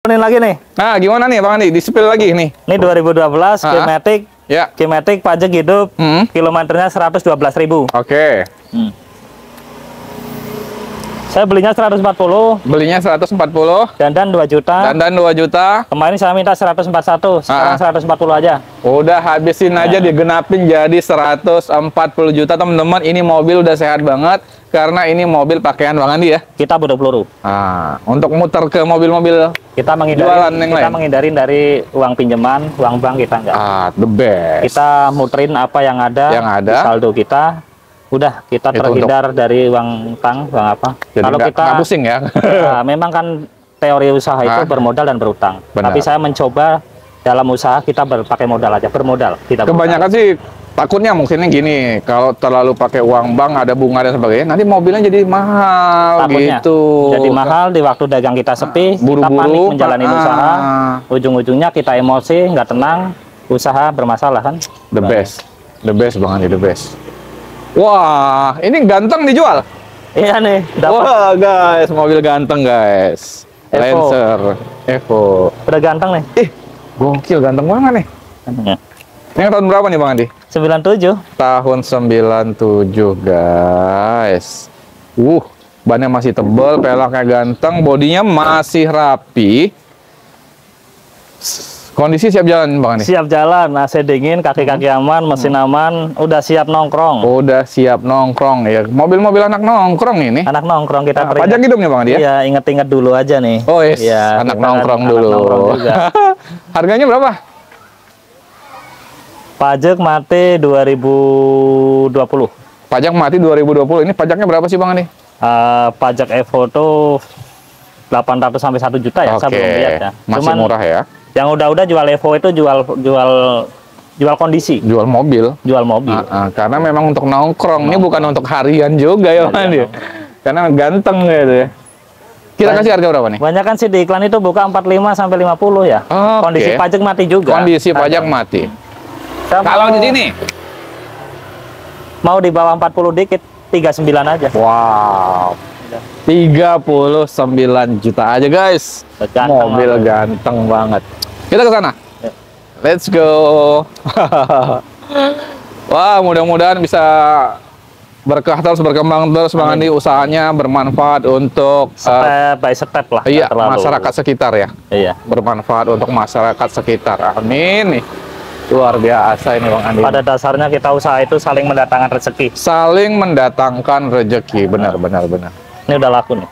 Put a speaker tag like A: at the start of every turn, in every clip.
A: Lagi nih.
B: Nah, gimana nih Bang Andi? Di-spill lagi nih.
A: Ini 2012 K-Matic.
B: Ya.
A: K-Matic pajak hidup. Kilometernya 112.000.
B: Oke.
A: Saya belinya 140.
B: Belinya 140.
A: Dandan 2 juta.
B: Dandan 2 juta.
A: Kemarin saya minta 141. Sekarang 140 aja.
B: Udah habisin aja, digenapin jadi 140 juta teman-teman. Ini mobil udah sehat banget karena ini mobil pakaian Bang Andi ya.
A: Kita butuh peluru.
B: Nah, untuk muter ke mobil-mobil
A: Kita menghindarin dari uang pinjaman, uang bank kita enggak.
B: The best.
A: Kita muterin apa yang ada. Di saldo kita. Udah, kita terhindar dari uang utang, uang apa.
B: Jadi
A: kalau kita
B: nggak pusing ya.
A: Memang kan teori usaha itu bermodal dan berutang.
B: Benar.
A: Tapi saya mencoba dalam usaha kita pakai modal aja, bermodal.
B: Kebanyakan sih takutnya mungkinnya gini, kalau terlalu pakai uang bank ada bunga dan sebagainya, nanti mobilnya jadi mahal.
A: Takutnya
B: gitu.
A: Jadi mahal di waktu dagang kita sepi, kita panik menjalani usaha, ujung-ujungnya kita emosi, nggak tenang, usaha bermasalah kan.
B: The best Bang Andi, the best. Wah, ini ganteng dijual.
A: Iya nih, dapat.
B: Wah guys, mobil ganteng guys.
A: Evo.
B: Lancer Evo.
A: Udah ganteng nih.
B: Gokil, ganteng banget nih. Ini tahun berapa nih Bang Andi?
A: 97.
B: Tahun 97 guys. Bannya masih tebal, pelaknya ganteng, bodinya masih rapi. Kondisi siap jalan Bang Andi?
A: Siap jalan, AC dingin, kaki-kaki aman, mesin aman, udah siap nongkrong.
B: Udah siap nongkrong ya. Mobil-mobil anak nongkrong ini.
A: Anak nongkrong kita
B: pajak hidup nih Bang Andi ya?
A: Iya, inget-inget dulu aja nih.
B: Oh yes,
A: ya,
B: anak nongkrong dulu.
A: Anak nongkrong juga.
B: Harganya berapa?
A: Pajak mati 2020.
B: Pajak mati 2020. Ini pajaknya berapa sih Bang Andi?
A: Pajak Evo tuh 800 sampai 1 juta ya, saya belum lihat ya.
B: Masih murah ya.
A: Yang udah jual Evo itu jual kondisi.
B: Jual mobil. Karena memang untuk nongkrong. Ini bukan untuk harian juga ya Bang Andi. Karena ganteng gitu ya. Kita kasih harga berapa nih?
A: Banyak kan sih di iklan itu buka 45 sampai 50 ya. Kondisi pajak mati juga.
B: Kondisi pajak mati. Kalau di sini
A: mau di bawah 40 dikit, 39 aja.
B: Wow. 39 juta aja guys. Mobil ganteng banget. Kita ke sana. Let's go. Wah, mudah-mudahan bisa berkah terus, berkembang terus Bang Andi, usahanya bermanfaat untuk
A: step by step lah.
B: Iya, masyarakat sekitar ya.
A: Iya.
B: Bermanfaat untuk masyarakat sekitar. Amin nih. Luar biasa ini Bang Andi.
A: Pada dasarnya kita usaha itu saling mendatangkan rezeki.
B: Saling mendatangkan rezeki, benar.
A: Ini udah laku nih.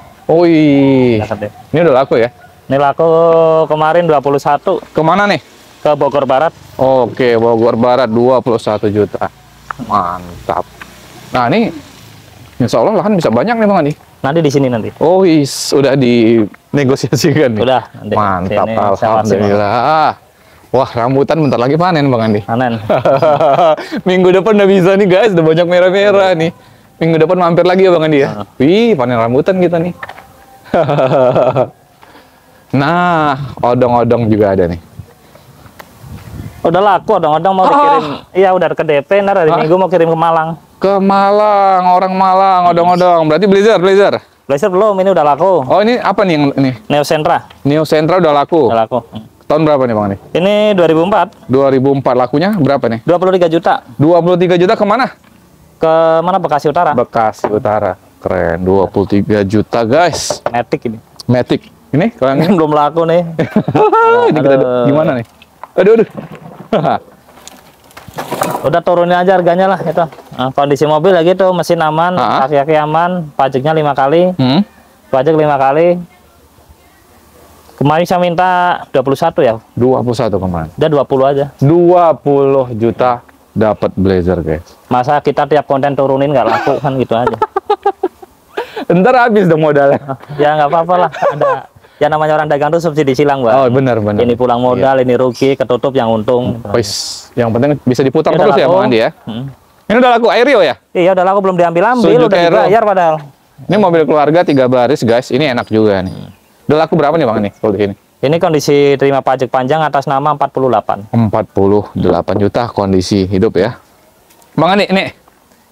B: Ini udah laku ya?
A: Ini laku kemarin 21.
B: Kemana nih?
A: Ke Bogor Barat.
B: Oke, Bogor Barat 21 juta. Mantap. Nah ini, insya Allah lahan bisa banyak nih Bang Andi.
A: Nanti di sini nanti.
B: Udah dinegosiasikan nih.
A: Udah.
B: Mantap, alhamdulillah. Wah, rambutan bentar lagi panen Bang Andi.
A: Panen.
B: Minggu depan udah bisa nih guys, udah banyak merah-merah nih. Minggu depan mampir lagi ya Bang Andi ya. Wih, panen rambutan kita nih. Nah, odong-odong juga ada nih.
A: Udah laku odong-odong mau dikirim. Iya, udah ke DP, ntar hari Minggu mau kirim ke Malang.
B: Ke Malang, orang Malang, odong-odong. Berarti Blazer?
A: Blazer belum, ini udah laku.
B: Oh, ini apa nih yang ini?
A: Neo Sentra.
B: Neo Sentra udah laku.
A: Udah laku.
B: Tahun berapa nih Bang Andi?
A: Ini 2004.
B: 2004, lakunya berapa nih?
A: 23 juta.
B: 23 juta kemana?
A: Ke mana? Bekasi Utara.
B: Bekasi Utara. Keren, 23 juta guys.
A: Matic ini.
B: Matic. Ini kalau yang ini
A: belum laku nih.
B: Ini kita gimana nih? Aduh.
A: Udah turunin aja harganya lah itu. Nah, kondisi mobil ya gitu, mesin aman, kaki-kaki aman, pajaknya 5 kali. Pajak 5 kali. Kemarin saya minta 21 ya.
B: 21 kemarin.
A: Udah 20 aja.
B: 20 juta dapat Blazer guys.
A: Masa kita tiap konten turunin nggak laku kan gitu aja.
B: Ntar habis dong modalnya.
A: Ya nggak apa-apa lah. Ada ya namanya orang dagang tuh subsidi silang Bang.
B: Oh benar.
A: Ini pulang modal, ini rugi, ketutup yang untung.
B: Yang penting bisa diputar terus ya Bang Andi ya. Ini udah laku Aerio ya?
A: Iya udah laku, belum diambil-ambil, udah dibayar padahal.
B: Ini mobil keluarga 3 baris guys. Ini enak juga nih. Udah laku berapa nih Bang nih kalau di sini?
A: Ini kondisi terima pajak panjang atas nama 48.
B: 48 juta kondisi hidup ya. Bang Andi,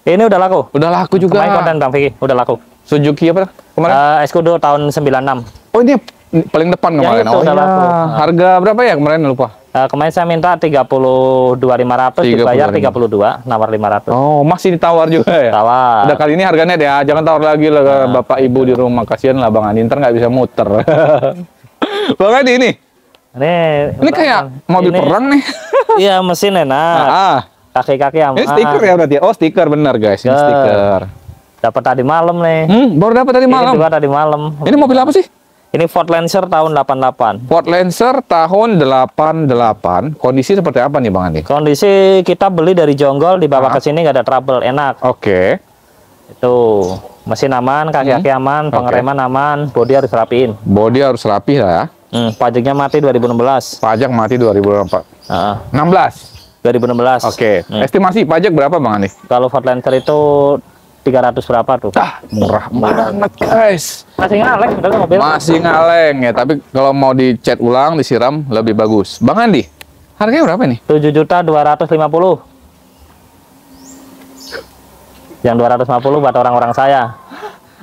B: ini
A: udah laku.
B: Udah laku juga.
A: Kemarin konten Bang Vicky, udah laku.
B: Suzuki apa kemarin?
A: Escudo tahun 96.
B: Oh ini paling depan kemarin.
A: Itu,
B: oh iya. Harga berapa ya kemarin lupa?
A: Kemarin saya minta 32.500, dibayar 32, nawar 500.
B: Oh, masih ditawar juga ya?
A: Tawar.
B: Udah kali ini harganya ya, jangan tawar lagi lah Bapak Ibu di rumah, kasihan lah Bang Andi, ntar nggak bisa muter. Bang Andi ini kayak mobil perang nih.
A: Iya, mesin enak. Kaki-kaki aman.
B: Ini stiker ya berarti? Oh, stiker bener guys, ini stiker.
A: Dapat tadi malam nih.
B: Baru dapat tadi malam.
A: Ini juga tadi malam.
B: Ini mobil apa sih?
A: Ini Ford Lancer tahun 88.
B: Ford Lancer tahun 88. Kondisi seperti apa nih Bang Andi?
A: Kondisi kita beli dari Jonggol, dibawa ke sini nggak ada trouble, enak.
B: Oke.
A: Itu mesin aman, kaki-kaki aman, pengereman aman, bodi harus rapiin.
B: Bodi harus rapi lah.
A: Pajaknya mati 2016.
B: Pajak mati 2016.
A: 2016.
B: Oke. Estimasi pajak berapa Bang Andi?
A: Kalau Ford Lancer itu 300 berapa tuh?
B: Murah banget guys.
A: Masih ngaleng betul mobil.
B: Masih ngaleng ya, tapi kalau mau dicat ulang, disiram lebih bagus. Bang Andi, harganya berapa nih?
A: 7.250.000. Yang 250 buat orang-orang saya.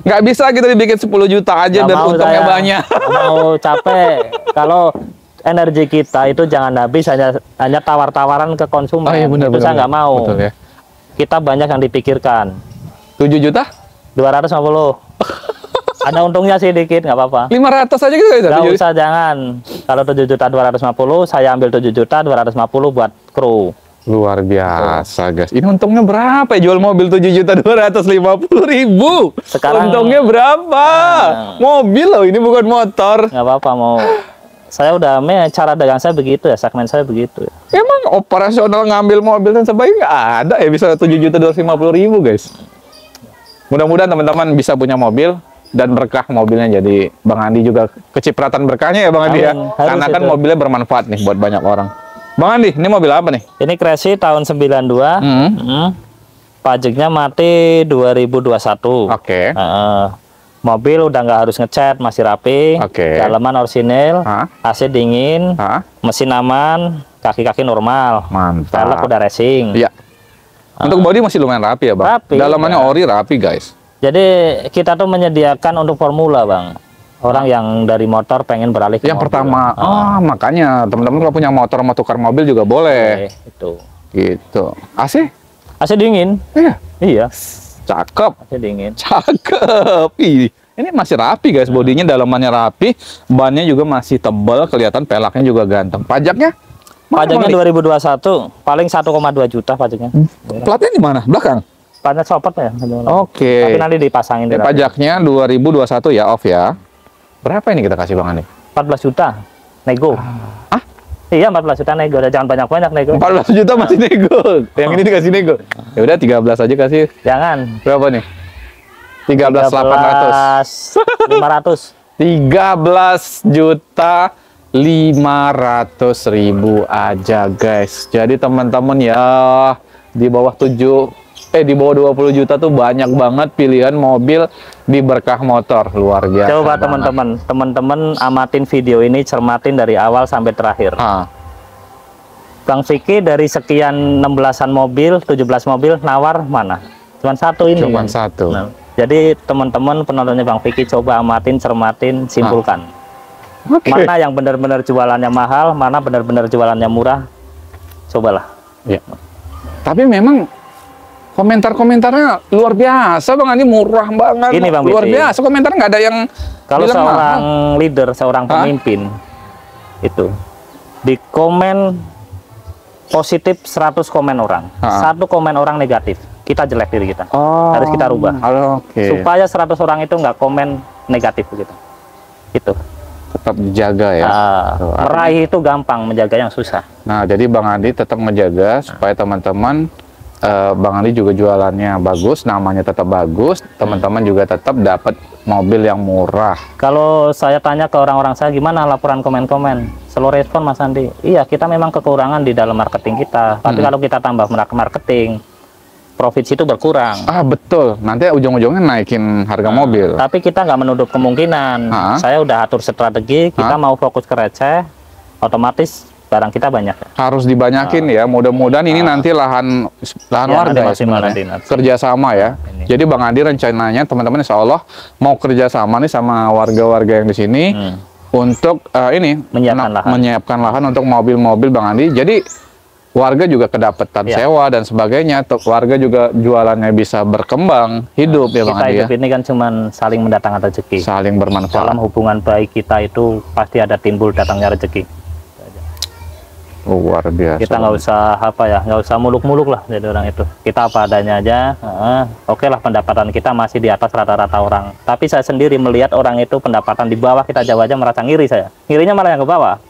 B: Nggak bisa kita dibikin 10 juta aja biar untungnya banyak.
A: Mau capek. Kalau energi kita itu jangan habis hanya tawar-tawaran ke konsumen.
B: Oh, iya, bener,
A: itu saya nggak mau.
B: Betul, ya.
A: Kita banyak yang dipikirkan.
B: 7 juta?
A: 250. Ada untungnya sih dikit, nggak apa-apa.
B: 500 aja gitu ya?
A: Nggak usah, jangan. Kalau 7.250.000, saya ambil 7.250.000 buat kru.
B: Luar biasa guys. Ini untungnya berapa ya jual mobil 7.250.000?
A: Sekarang
B: untungnya berapa? Mobil loh, ini bukan motor.
A: Nggak apa-apa, mau. Saya udah, cara dagang saya begitu ya, segmen saya begitu ya.
B: Emang operasional ngambil mobil dan sebagainya nggak ada ya bisa 7.250.000 guys. Mudah-mudahan teman-teman bisa punya mobil dan berkah mobilnya, jadi Bang Andi juga kecipratan berkahnya ya Bang Andi ya. Karena kan mobilnya bermanfaat nih buat banyak orang. Bang Andi, ini mobil apa nih?
A: Ini Crazy tahun 92. Pajaknya mati 2021.
B: Oke.
A: Mobil udah nggak harus ngecat, masih rapi. Dalaman orisinil, AC dingin, mesin aman, kaki-kaki normal.
B: Mantap.
A: Velg udah racing.
B: Iya. Untuk bodi masih lumayan rapi ya Bang?
A: Rapi.
B: Dalamannya ori rapi guys.
A: Jadi kita tuh menyediakan untuk formula Bang. Orang yang dari motor pengen beralih ke
B: yang
A: mobil.
B: Pertama, makanya teman-teman kalau punya motor mau tukar mobil juga boleh.
A: Itu.
B: Gitu. AC?
A: AC dingin.
B: Iya.
A: Iya.
B: Cakep.
A: AC dingin.
B: Cakep. Ini masih rapi guys, bodinya dalamannya rapi, bannya juga masih tebal, kelihatan pelaknya juga ganteng. Pajaknya?
A: Pajaknya 2021, paling 1,2 juta pajaknya.
B: Platnya di mana? Belakang?
A: Platnya copot ya.
B: Oke.
A: Tapi nanti dipasangin.
B: Pajaknya 2021 ya, off ya. Berapa ini kita kasih Bang Andi?
A: 14 juta, nego. Iya 14 juta nego, jangan banyak-banyak nego.
B: 14 juta masih nego. Yang ini dikasih nego. Ya udah 13 aja kasih.
A: Jangan.
B: Berapa nih? 13.800. 13.500.000 aja guys. Jadi teman-teman ya di bawah 20 juta tuh banyak banget pilihan mobil di Berkah Motor, luar biasa.
A: Coba teman-teman amatin video ini, cermatin dari awal sampai terakhir. Bang Vicky dari sekian 16-an mobil, 17 mobil nawar mana? Cuman satu ini.
B: Cuman satu.
A: Nah, jadi teman-teman penontonnya Bang Vicky coba amatin, cermatin, simpulkan. Mana yang benar-benar jualannya mahal, mana benar-benar jualannya murah. Cobalah.
B: Ya. Tapi memang komentar-komentarnya luar biasa Bang Andi, murah banget.
A: Ini Bang
B: luar
A: Biti,
B: biasa, komentar nggak ada yang
A: kalau seorang leader, seorang pemimpin itu di komen positif 100 komen orang, 1 komen orang negatif, kita jelek diri kita. Harus kita rubah. Supaya 100 orang itu nggak komen negatif gitu. Itu
B: tetap dijaga ya.
A: Meraih itu gampang, menjaga yang susah.
B: Nah, jadi Bang Andi tetap menjaga supaya teman-teman Bang Andi juga jualannya bagus, namanya tetap bagus, teman-teman juga tetap dapat mobil yang murah. Kalau
A: saya tanya ke orang-orang saya, gimana laporan komen-komen? Slow respon Mas Andi. Iya, kita memang kekurangan di dalam marketing kita. Tapi kalau kita tambah marketing, profit itu berkurang.
B: Betul. Nanti ujung-ujungnya naikin harga mobil.
A: Tapi kita nggak menutup kemungkinan. Saya udah atur strategi, kita mau fokus ke receh, otomatis barang kita banyak. Harus dibanyakin ya. Mudah-mudahan ini nanti lahan warga ya, kerjasama ya. Jadi Bang Andi rencananya teman-teman insya Allah mau kerjasama nih sama warga-warga yang di sini
B: untuk ini menyiapkan lahan untuk mobil-mobil Bang Andi. Jadi warga juga kedapetan sewa dan sebagainya. Warga juga jualannya bisa berkembang hidup ya Bang Andi.
A: Kita hidup ini kan cuman saling mendatangkan rezeki.
B: Saling bermanfaat.
A: Dalam hubungan baik kita itu pasti ada timbul datangnya rezeki.
B: Luar biasa.
A: Kita nggak usah nggak usah muluk-muluk lah jadi orang itu. Kita apa adanya aja. Oke lah, pendapatan kita masih di atas rata-rata orang. Tapi saya sendiri melihat orang itu pendapatan di bawah kita jauh aja merasa ngiri saya. Ngirinya malah yang ke bawah.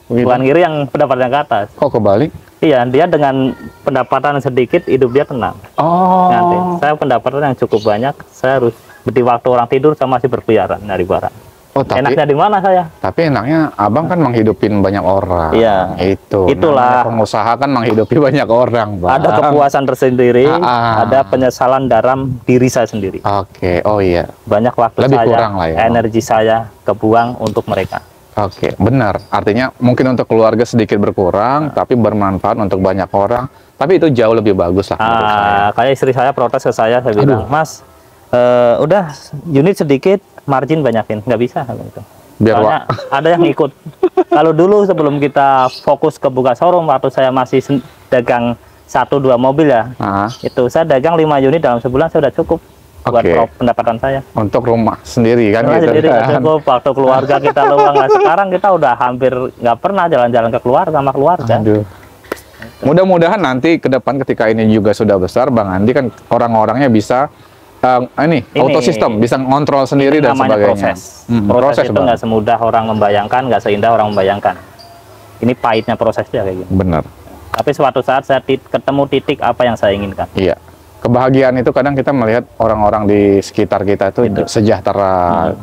A: Bukan ngiri yang pendapatan yang ke atas.
B: Kok kebalik?
A: Iya, dia dengan pendapatan sedikit hidup dia tenang.
B: Oh.
A: Nanti saya pendapatan yang cukup banyak, saya harus di waktu orang tidur saya masih berkeliaran dari barang.
B: Oh, tapi
A: enaknya di mana saya?
B: Tapi enaknya abang kan menghidupin banyak orang.
A: Iya.
B: Itulah.
A: Itulah.
B: Pengusaha kan menghidupi banyak orang, Bang.
A: Ada kepuasan tersendiri, ada penyesalan dalam diri saya sendiri.
B: Oke. Oh iya.
A: Banyak waktu
B: Lebih
A: saya,
B: kurang lah ya,
A: energi saya kebuang untuk mereka.
B: Oke, benar. Artinya mungkin untuk keluarga sedikit berkurang, tapi bermanfaat untuk banyak orang. Tapi itu jauh lebih bagus lah menurut saya.
A: Kayak istri saya protes ke saya bilang, Mas, udah unit sedikit, margin banyakin, nggak bisa gitu.
B: Biar
A: ada yang ikut. Kalau dulu sebelum kita fokus ke buka showroom, waktu saya masih dagang 1-2 mobil ya, itu saya dagang 5 unit dalam sebulan sudah cukup buat pendapatan saya. Untuk rumah sendiri kan? Gitu sendiri kan? Cukup, waktu keluarga kita luang. Nah, sekarang kita udah hampir nggak pernah jalan-jalan ke keluarga sama keluarga.
B: Aduh. Mudah-mudahan nanti ke depan ketika ini juga sudah besar, Bang Andi kan orang-orangnya bisa ini auto system, bisa ngontrol sendiri dan sebagainya.
A: Proses itu nggak semudah orang membayangkan, nggak seindah orang membayangkan. Ini pahitnya prosesnya kayak gitu. Benar. Tapi suatu saat saya ketemu titik apa yang saya inginkan. Iya. Kebahagiaan itu kadang kita melihat orang-orang di sekitar kita itu sejahtera,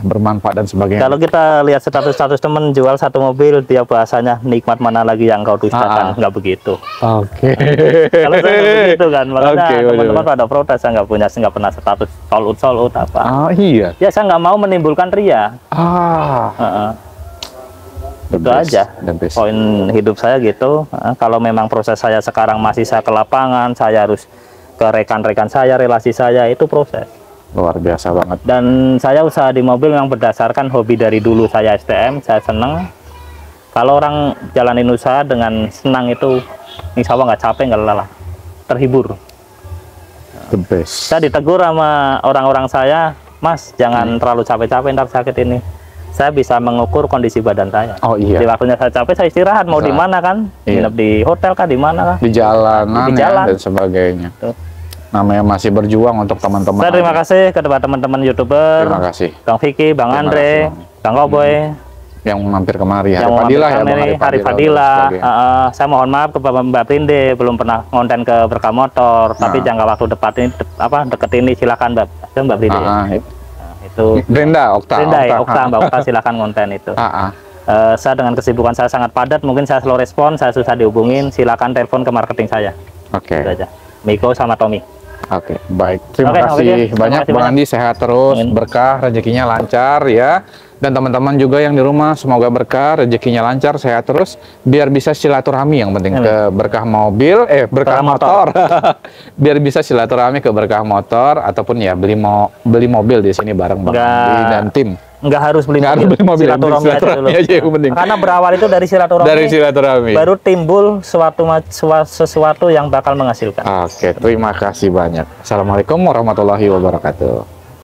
A: bermanfaat dan sebagainya. Kalau kita lihat status-status temen jual 1 mobil, dia bahasanya nikmat mana lagi yang kau dustakan, nggak begitu. Oke. Kalau saya nggak begitu kan, makanya teman-teman pada protes, saya nggak pernah status sold out apa. Iya. Ya saya nggak mau menimbulkan ria. Itu aja poin hidup saya gitu. Kalau memang proses saya sekarang masih saya ke lapangan, saya harus ke rekan-rekan saya, relasi saya, itu proses. Luar biasa banget. Dan saya usaha di mobil yang berdasarkan hobi dari dulu saya STM, saya seneng. Kalau orang jalanin usaha dengan senang itu, insya Allah nggak capek, nggak lelah, terhibur. The best. Saya ditegur sama orang-orang saya, Mas, jangan terlalu capek-capek, ntar sakit ini. Saya bisa mengukur kondisi badan saya. Oh iya. Di waktunya saya capek, saya istirahat. Mau di mana kan? Nginep di hotel kah? Di mana kah? Di jalanan ya, dan sebagainya. Tuh. Namanya masih berjuang untuk teman-teman. Saya terima kasih kepada teman-teman YouTuber. Terima kasih. Bang Vicky, Bang Andre, Bang Cowboy. Yang mampir kemari. Hari Fadila ya, Bang Hari Fadila. Saya mohon maaf kepada Mbak Prinde, belum pernah konten ke Berkah Motor. Tapi jangka waktu deket ini silakan Mbak Prinde. Itu Brenda, Okta, Mbak Okta silakan konten itu. Saya dengan kesibukan saya sangat padat, mungkin saya slow respon, saya susah dihubungin, silakan telepon ke marketing saya. Oke. Aja. Miko sama Tommy. Oke, baik. Terima kasih banyak Bang Andi, sehat terus, berkah, rezekinya lancar ya. Dan teman-teman juga yang di rumah semoga berkah, rezekinya lancar, sehat terus, biar bisa silaturahmi yang penting ke Berkah Mobil, Berkah Motor. Biar bisa silaturahmi ke Berkah Motor ataupun ya beli mobil di sini bareng Bang Andi dan tim. Nggak harus beli mobil, silaturahmi aja yang penting. Karena berawal itu dari silaturahmi. Baru timbul sesuatu yang bakal menghasilkan. Oke, terima kasih banyak. Assalamualaikum warahmatullahi wabarakatuh.